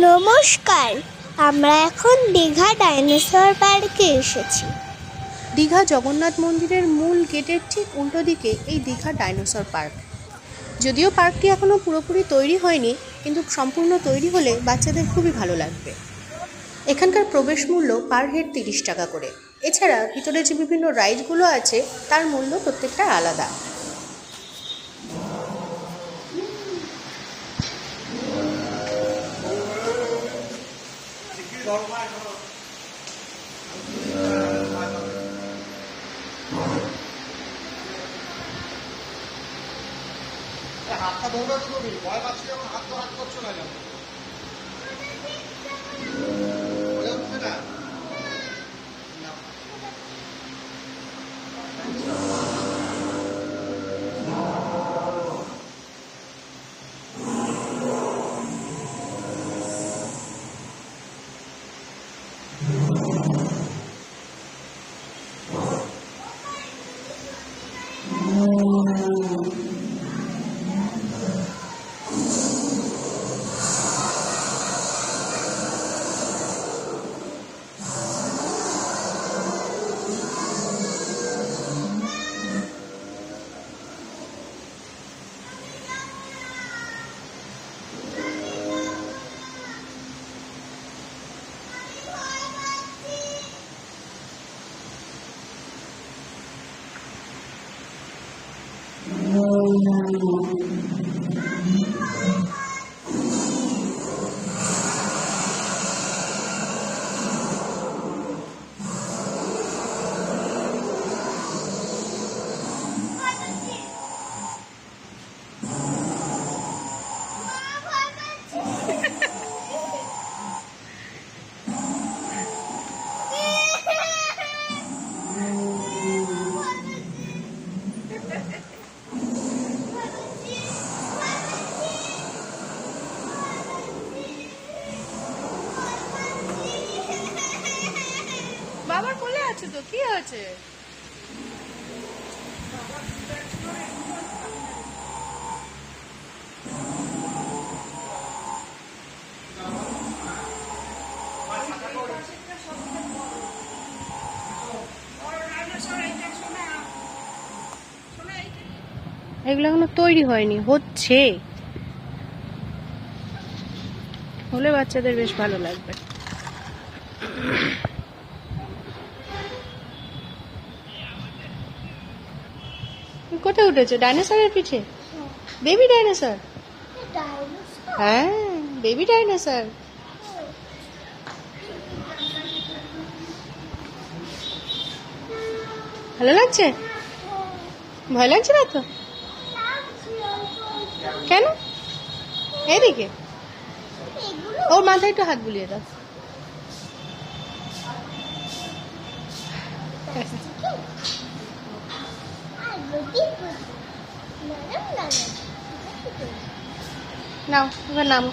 নমস্কার, আমরা এখন দীঘা ডাইনোসর পার্কে এসেছি। দীঘা জগন্নাথ মন্দিরের মূল গেটের ঠিক উল্টো দিকে এই দীঘা ডাইনোসর পার্ক। যদিও পার্কটি এখনও পুরোপুরি তৈরি হয়নি, কিন্তু সম্পূর্ণ তৈরি হলে বাচ্চাদের খুবই ভালো লাগবে। এখানকার প্রবেশ মূল্য পার হেড 30 টাকা করে। এছাড়া ভিতরে যে বিভিন্ন রাইডগুলো আছে তার মূল্য প্রত্যেকটা আলাদা। হাতটা ধরবে তো তুমি ভয় পাচ্ছি যখন হাত করছো না যেন না। বাবার কোলে আছে তো, কি হয়েছে? এগুলো এখনো তৈরি হয়নি, হচ্ছে। হলে বাচ্চাদের বেশ ভালো লাগবে। কোথায় উঠেছে? ডাইনোসরের পিঠে? Baby dinosaur? হ্যাঁ, বেবি ডাইনোসর। ভালো লাগছে? ভয় লাগছে না তো? কেন? এদিকে ওর মাথায় একটু হাত বুলিয়ে দাও। নাও, এবার নামো।